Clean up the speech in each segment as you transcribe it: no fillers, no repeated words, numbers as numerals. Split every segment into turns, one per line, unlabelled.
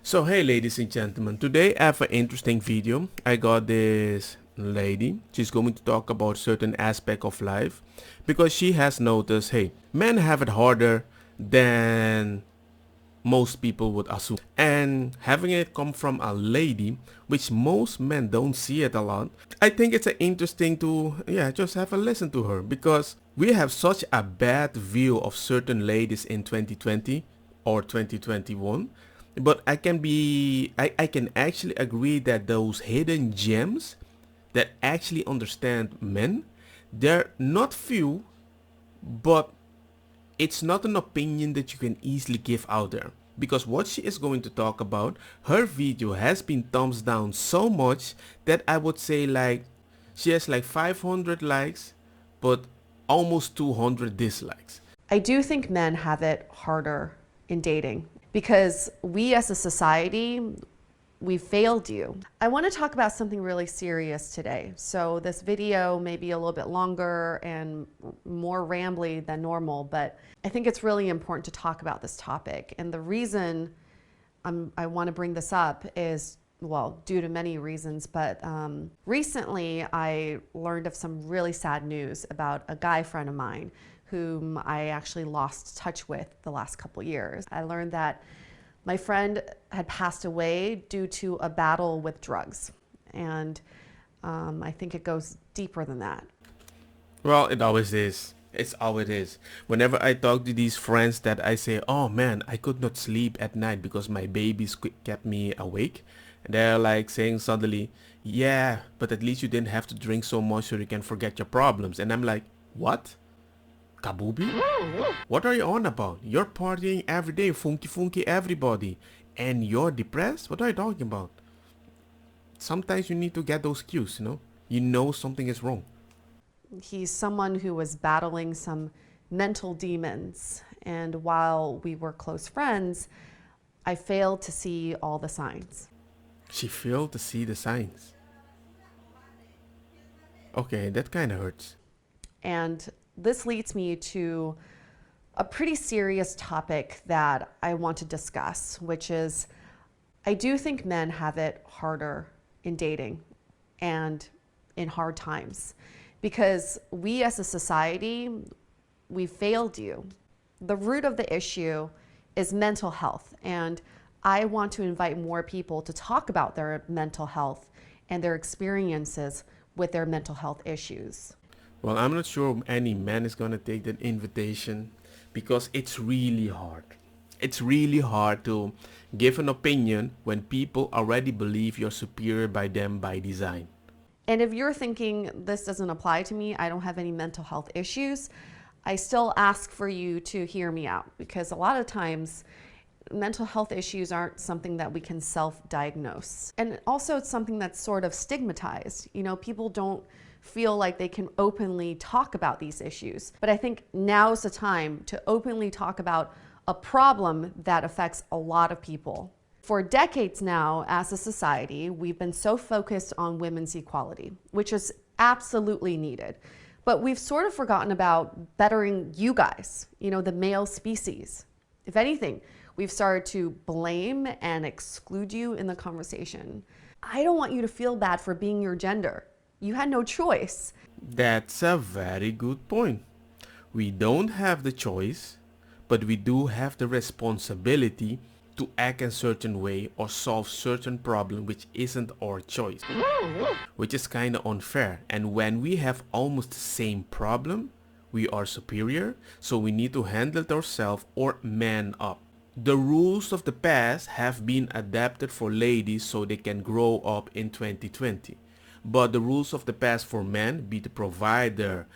So hey ladies and gentlemen, today I have an interesting video. I got this lady. She's going to talk about certain aspect of life because she has noticed, hey, men have it harder than most people would assume. And having it come from a lady, which most men don't see it a lot, I think it's interesting to just have a listen to her because we have such a bad view of certain ladies in 2020 or 2021. But I can actually agree that those hidden gems that actually understand men, they're not few, but it's not an opinion that you can easily give out there. Because what she is going to talk about, her video has been thumbs down so much that I would say like she has like 500 likes, but almost 200 dislikes.
I do think men have it harder in dating because we as a society, we failed you. I want to talk about something really serious today. So this video may be a little bit longer and more rambly than normal, but I think it's really important to talk about this topic. And the reason I want to bring this up is, well, due to many reasons, but recently I learned of some really sad news about a guy friend of mine whom I actually lost touch with the last couple years. I learned that my friend had passed away due to a battle with drugs. And I think it goes deeper than that.
Well, it always is. It's how it is. Whenever I talk to these friends that I say, oh man, I could not sleep at night because my babies kept me awake. And they're like saying suddenly, yeah, but at least you didn't have to drink so much so you can forget your problems. And I'm like, what? Kabubi? What are you on about? You're partying every day, funky funky everybody. And you're depressed? What are you talking about? Sometimes you need to get those cues, you know? You know something is wrong.
He's someone who was battling some mental demons. And while we were close friends, I failed to see all the signs.
She failed to see the signs. Okay, that kind of hurts.
And this leads me to a pretty serious topic that I want to discuss, which is I do think men have it harder in dating and in hard times because we as a society, we failed you. The root of the issue is mental health, and I want to invite more people to talk about their mental health and their experiences with their mental health issues.
Well, I'm not sure any man is gonna take that invitation because it's really hard. It's really hard to give an opinion when people already believe you're superior by them by design.
And if you're thinking this doesn't apply to me, I don't have any mental health issues, I still ask for you to hear me out because a lot of times mental health issues aren't something that we can self-diagnose. And also it's something that's sort of stigmatized. You know, people don't feel like they can openly talk about these issues. But I think now's the time to openly talk about a problem that affects a lot of people. For decades now, as a society, we've been so focused on women's equality, which is absolutely needed. But we've sort of forgotten about bettering you guys, you know, the male species. If anything, we've started to blame and exclude you in the conversation. I don't want you to feel bad for being your gender. You had no choice.
That's a very good point. We don't have the choice, but we do have the responsibility to act in a certain way or solve certain problem which isn't our choice, which is kind of unfair. And when we have almost the same problem, we are superior, so we need to handle it ourselves or man up. The rules of the past have been adapted for ladies so they can grow up in 2020. But the rules of the past for men, be the provider,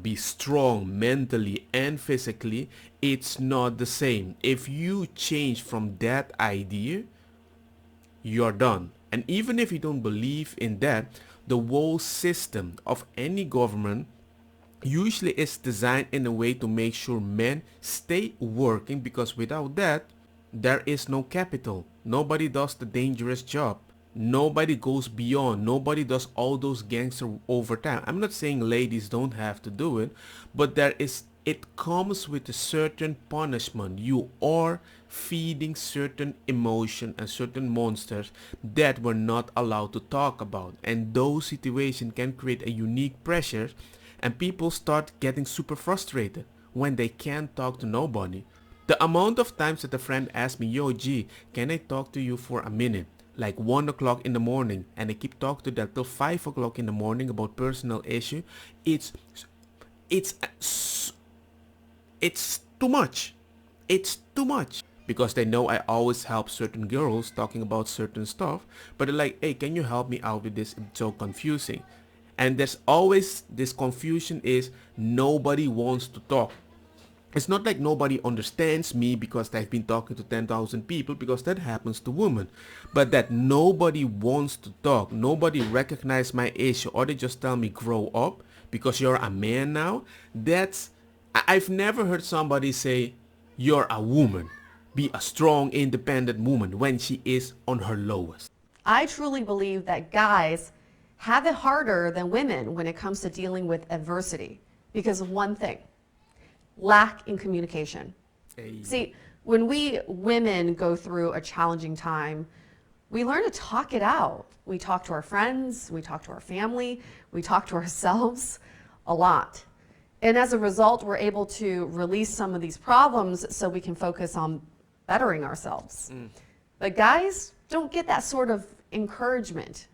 be strong mentally and physically, it's not the same. If you change from that idea, you're done. And even if you don't believe in that, the whole system of any government usually is designed in a way to make sure men stay working because without that, there is no capital. Nobody does the dangerous job. Nobody goes beyond. Nobody does all those gangster overtime. I'm not saying ladies don't have to do it, but there is it comes with a certain punishment. You are feeding certain emotion and certain monsters that we're not allowed to talk about. And those situations can create a unique pressure, and people start getting super frustrated when they can't talk to nobody. The amount of times that a friend asks me, yo G, can I talk to you for a minute? Like 1 o'clock in the morning, and I keep talking to them till 5 o'clock in the morning about personal issue. It's it's it's too much. It's too much. Because they know I always help certain girls talking about certain stuff. But they're like, hey, can you help me out with this? It's so confusing. And there's always this confusion is nobody wants to talk. It's not like nobody understands me because they've been talking to 10,000 people, because that happens to women. But that nobody wants to talk. Nobody recognizes my issue, or they just tell me grow up because you're a man now. I've never heard somebody say you're a woman. Be a strong, independent woman when she is on her lowest.
I truly believe that guys have it harder than women when it comes to dealing with adversity because of one thing: lack in communication.
Hey.
See, when we women go through a challenging time, we learn to talk it out. We talk to our friends, we talk to our family, we talk to ourselves a lot. And as a result, we're able to release some of these problems so we can focus on bettering ourselves. But guys don't get that sort of encouragement.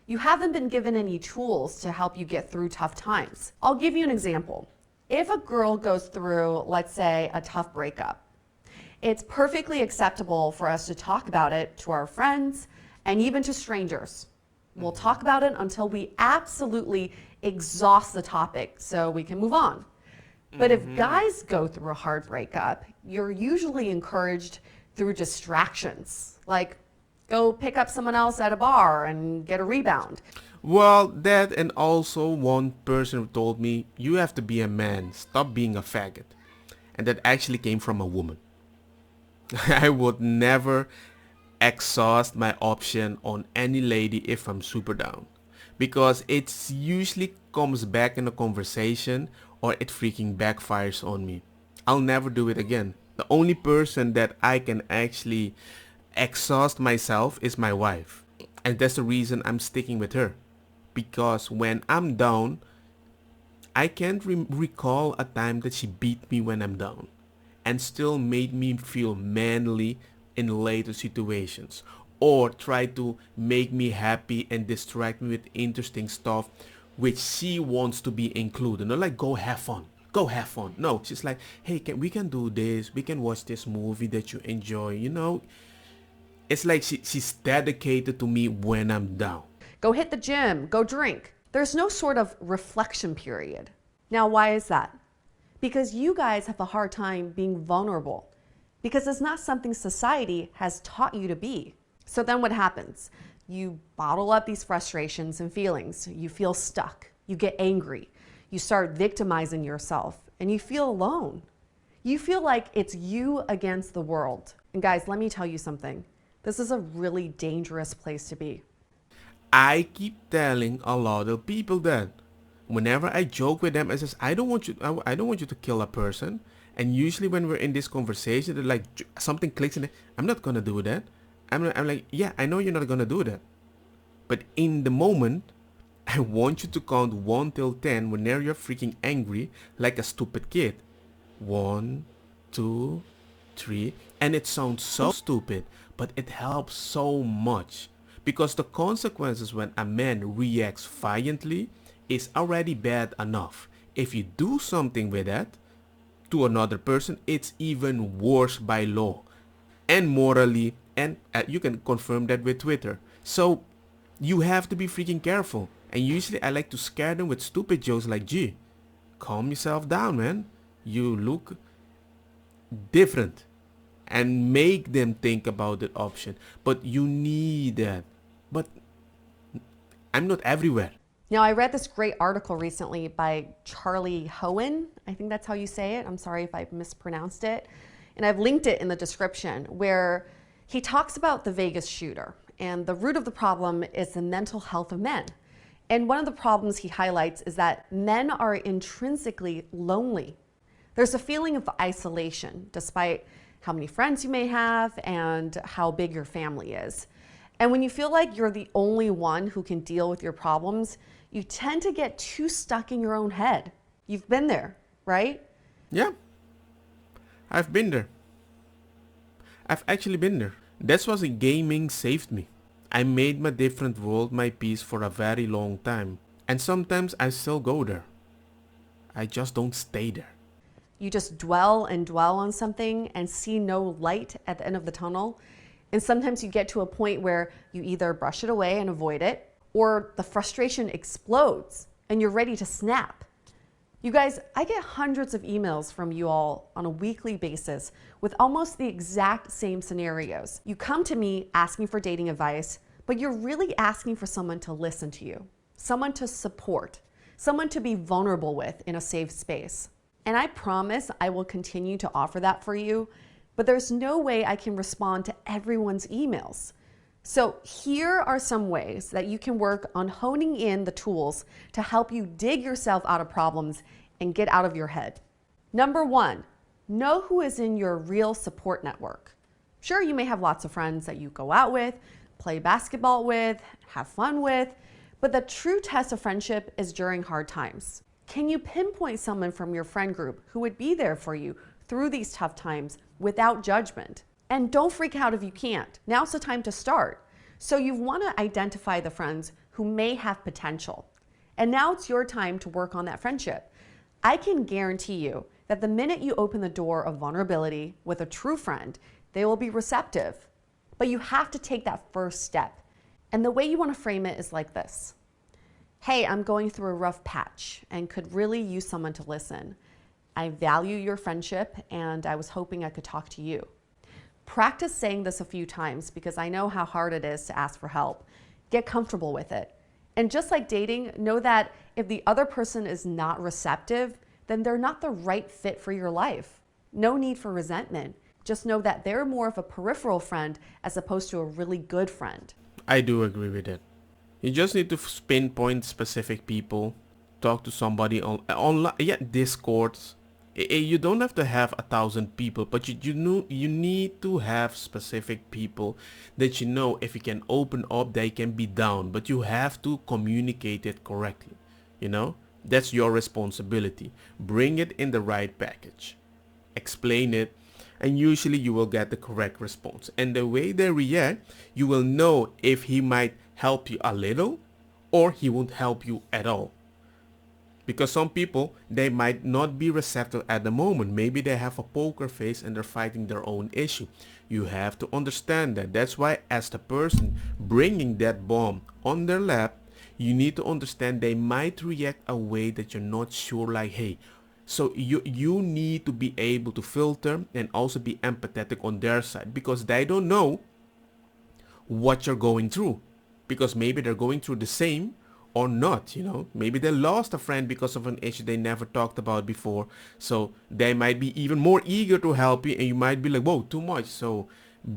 You haven't been given any tools to help you get through tough times. I'll give you an example. If a girl goes through, let's say, a tough breakup, it's perfectly acceptable for us to talk about it to our friends and even to strangers. We'll talk about it until we absolutely exhaust the topic so we can move on. But if guys go through a hard breakup, you're usually encouraged through distractions, like go pick up someone else at a bar and get a rebound.
Well, that, and also one person told me, you have to be a man, stop being a faggot. And that actually came from a woman. I would never exhaust my option on any lady if I'm super down, because it usually comes back in a conversation or it freaking backfires on me. I'll never do it again. The only person that I can actually exhaust myself is my wife, and that's the reason I'm sticking with her, because when I'm down, I can't recall a time that she beat me when I'm down and still made me feel manly in later situations, or try to make me happy and distract me with interesting stuff which she wants to be included. Not like go have fun. Go have fun. No, she's like, hey, we can do this. We can watch this movie that you enjoy. You know, it's like she's dedicated to me when I'm down.
Go hit the gym, go drink. There's no sort of reflection period. Now, why is that? Because you guys have a hard time being vulnerable, because it's not something society has taught you to be. So then what happens? You bottle up these frustrations and feelings. You feel stuck. You get angry. You start victimizing yourself, and you feel alone. You feel like it's you against the world. And guys, let me tell you something. This is a really dangerous place to be.
I keep telling a lot of people that whenever I joke with them, I says, I don't want you to kill a person. And usually when we're in this conversation, they're like, something clicks in it. I'm not gonna do that. I'm like, yeah, I know you're not gonna do that. But in the moment, I want you to count 1 till 10 whenever you're freaking angry like a stupid kid. 1, 2, 3. And it sounds so stupid, but it helps so much. Because the consequences when a man reacts violently is already bad enough. If you do something with that to another person, it's even worse by law and morally, and you can confirm that with Twitter. So you have to be freaking careful. And usually I like to scare them with stupid jokes like, gee, calm yourself down, man. You look different. And make them think about that option. But you need that. But I'm not everywhere.
Now, I read this great article recently by Charlie Hohen. I think that's how you say it. I'm sorry if I mispronounced it. And I've linked it in the description, where he talks about the Vegas shooter. And the root of the problem is the mental health of men. And one of the problems he highlights is that men are intrinsically lonely. There's a feeling of isolation, despite how many friends you may have and how big your family is. And when you feel like you're the only one who can deal with your problems, you tend to get too stuck in your own head. You've been there, right?
Yeah, I've been there. I've actually been there. That's why gaming saved me. I made my different world my peace for a very long time. And sometimes I still go there. I just don't stay there.
You just dwell and dwell on something and see no light at the end of the tunnel. And sometimes you get to a point where you either brush it away and avoid it, or the frustration explodes and you're ready to snap. You guys, I get hundreds of emails from you all on a weekly basis with almost the exact same scenarios. You come to me asking for dating advice, but you're really asking for someone to listen to you, someone to support, someone to be vulnerable with in a safe space. And I promise I will continue to offer that for you, but there's no way I can respond to everyone's emails. So here are some ways that you can work on honing in the tools to help you dig yourself out of problems and get out of your head. Number one, know who is in your real support network. Sure, you may have lots of friends that you go out with, play basketball with, have fun with, but the true test of friendship is during hard times. Can you pinpoint someone from your friend group who would be there for you through these tough times without judgment? And don't freak out if you can't. Now's the time to start. So you want to identify the friends who may have potential. And now it's your time to work on that friendship. I can guarantee you that the minute you open the door of vulnerability with a true friend, they will be receptive. But you have to take that first step. And the way you want to frame it is like this. Hey, I'm going through a rough patch and could really use someone to listen. I value your friendship and I was hoping I could talk to you. Practice saying this a few times because I know how hard it is to ask for help. Get comfortable with it. And just like dating, know that if the other person is not receptive, then they're not the right fit for your life. No need for resentment. Just know that they're more of a peripheral friend as opposed to a really good friend.
I do agree with it. You just need to pinpoint specific people, talk to somebody online, Discords. You don't have to have 1,000 people, but you need to have specific people that you know if you can open up, they can be down, but you have to communicate it correctly. That's your responsibility. Bring it in the right package. Explain it, and usually you will get the correct response. And the way they react, you will know if he might help you a little or he won't help you at all. Because some people, they might not be receptive at the moment. Maybe they have a poker face and they're fighting their own issue. You have to understand that. That's why as the person bringing that bomb on their lap, you need to understand they might react a way that you're not sure, like, hey. So you need to be able to filter and also be empathetic on their side because they don't know what you're going through. Because maybe they're going through the same or not, maybe they lost a friend because of an issue they never talked about before. So they might be even more eager to help you and you might be like, whoa, too much. So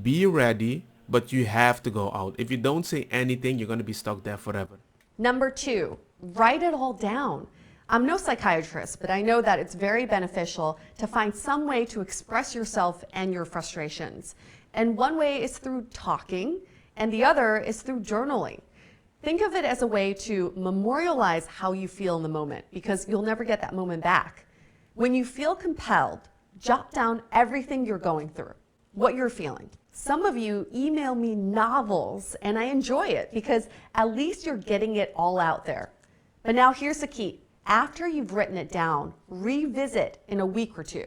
be ready, but you have to go out. If you don't say anything, you're going to be stuck there forever.
Number two, write it all down. I'm no psychiatrist, but I know that it's very beneficial to find some way to express yourself and your frustrations. And one way is through talking, and the other is through journaling. Think of it as a way to memorialize how you feel in the moment because you'll never get that moment back. When you feel compelled, jot down everything you're going through, what you're feeling. Some of you email me novels and I enjoy it because at least you're getting it all out there. But now here's the key. After you've written it down, revisit in a week or two.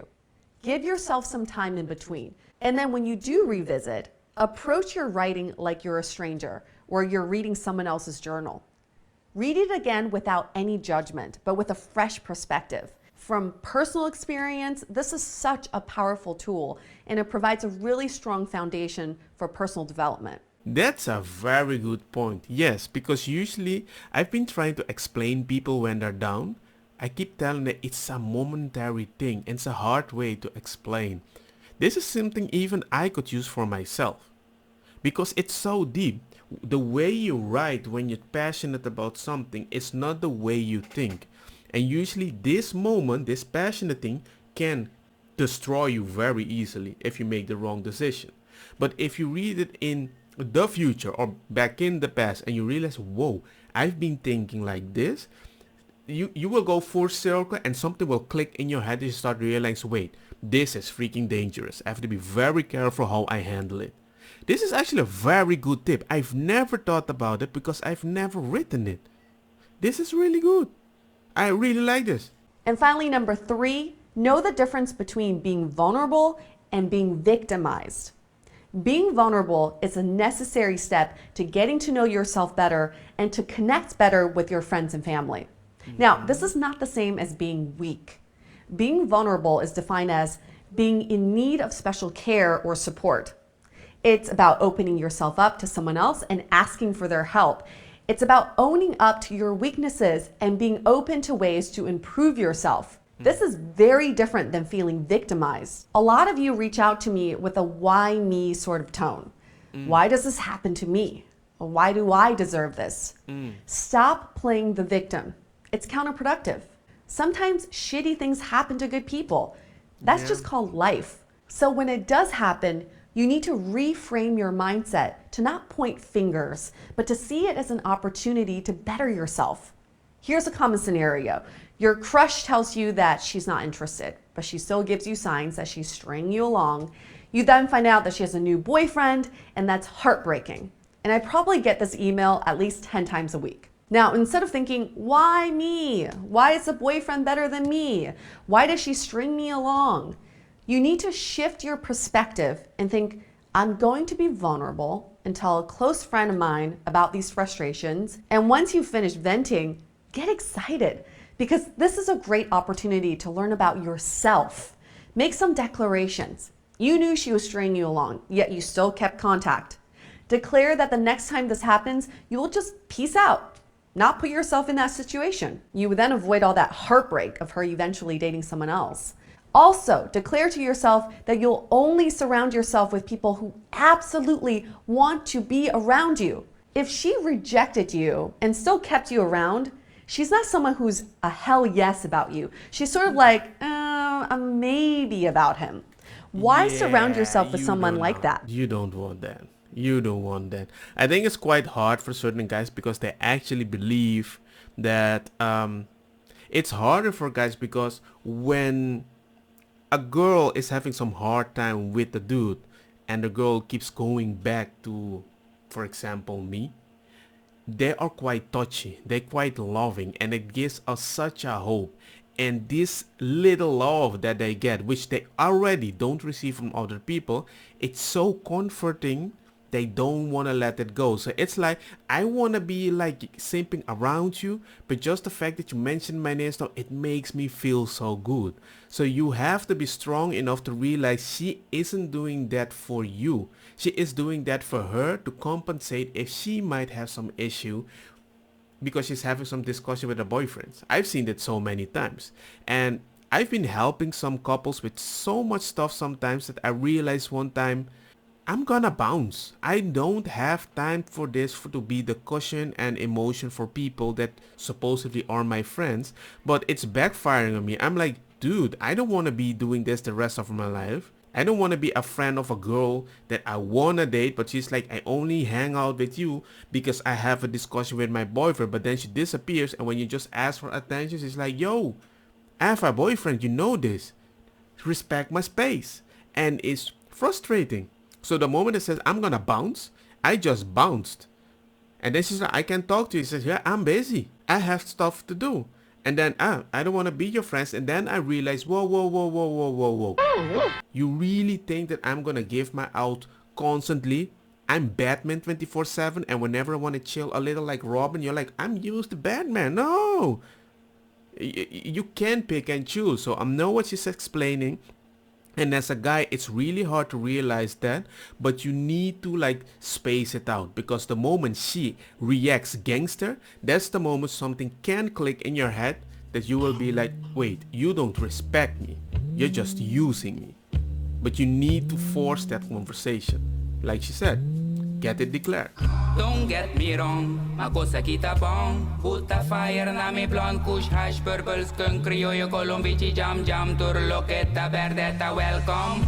Give yourself some time in between. And then when you do revisit, approach your writing like you're a stranger or you're reading someone else's journal. Read it again without any judgment, but with a fresh perspective. From personal experience, this is such a powerful tool and it provides a really strong foundation for personal development.
That's a very good point. Yes, because usually I've been trying to explain people when they're down. I keep telling them it's a momentary thing and it's a hard way to explain. This is something even I could use for myself because it's so deep. The way you write when you're passionate about something is not the way you think. And usually this moment, this passionate thing, can destroy you very easily if you make the wrong decision. But if you read it in the future or back in the past and you realize, whoa, I've been thinking like this, you will go full circle and something will click in your head and you start realizing, wait, this is freaking dangerous. I have to be very careful how I handle it. This is actually a very good tip. I've never thought about it because I've never written it. This is really good. I really like this.
And finally, number 3, know the difference between being vulnerable and being victimized. Being vulnerable is a necessary step to getting to know yourself better and to connect better with your friends and family. Now, this is not the same as being weak. Being vulnerable is defined as being in need of special care or support. It's about opening yourself up to someone else and asking for their help. It's about owning up to your weaknesses and being open to ways to improve yourself. This is very different than feeling victimized. A lot of you reach out to me with a why me sort of tone. Why does this happen to me? Why do I deserve this? Stop playing the victim. It's counterproductive. Sometimes shitty things happen to good people. That's just called life. So when it does happen, you need to reframe your mindset to not point fingers, but to see it as an opportunity to better yourself. Here's a common scenario. Your crush tells you that she's not interested, but she still gives you signs that she's stringing you along. You then find out that she has a new boyfriend, and that's heartbreaking. And I probably get this email at least 10 times a week. Now, instead of thinking, why me? Why is the boyfriend better than me? Why does she string me along? You need to shift your perspective and think, I'm going to be vulnerable and tell a close friend of mine about these frustrations. And once you finish venting, get excited because this is a great opportunity to learn about yourself. Make some declarations. You knew she was stringing you along, yet you still kept contact. Declare that the next time this happens, you will just peace out, not put yourself in that situation. You would then avoid all that heartbreak of her eventually dating someone else. Also, declare to yourself that you'll only surround yourself with people who absolutely want to be around you. If she rejected you and still kept you around, she's not someone who's a hell yes about you. She's sort of like, a maybe about him. Why surround yourself with someone like that?
You don't want that. You don't want that. I think it's quite hard for certain guys because they actually believe that it's harder for guys because when a girl is having some hard time with the dude and the girl keeps going back to, for example, me, they are quite touchy, they're quite loving, and it gives us such a hope. And this little love that they get, which they already don't receive from other people, it's so comforting. They don't want to let it go. So it's like, I want to be like simping around you, but just the fact that you mentioned my name, it makes me feel so good. So you have to be strong enough to realize she isn't doing that for you. She is doing that for her to compensate if she might have some issue because she's having some discussion with her boyfriends. I've seen that so many times. And I've been helping some couples with so much stuff sometimes that I realized one time, I'm gonna bounce. I don't have time for this to be the cushion and emotion for people that supposedly are my friends, but it's backfiring on me. I'm like, dude, I don't want to be doing this the rest of my life. I don't want to be a friend of a girl that I want to date, but she's like, I only hang out with you because I have a discussion with my boyfriend, but then she disappears, and when you just ask for attention, she's like, yo, I have a boyfriend, you know this. Respect my space. And it's frustrating. So the moment it says, I'm going to bounce, I just bounced. And then she's like, I can't talk to you. She says, yeah, I'm busy. I have stuff to do. And then, I don't want to be your friends. And then I realize, whoa, whoa, whoa, whoa, whoa, whoa, whoa. You really think that I'm going to give my out constantly? I'm Batman 24/7. And whenever I want to chill a little like Robin, you're like, I'm used to Batman. No. You can't pick and choose. So I know what she's explaining. And as a guy, it's really hard to realize that, but you need to like space it out, because the moment she reacts gangster, that's the moment something can click in your head that you will be like, wait, you don't respect me. You're just using me. But you need to force that conversation. Like she said, get it declared.
Don't get me wrong, ma cosa kita bong. Put a fire na mi blonde kush hash purple skunk criollo colombici jam jam turloqueta verdeta welcome.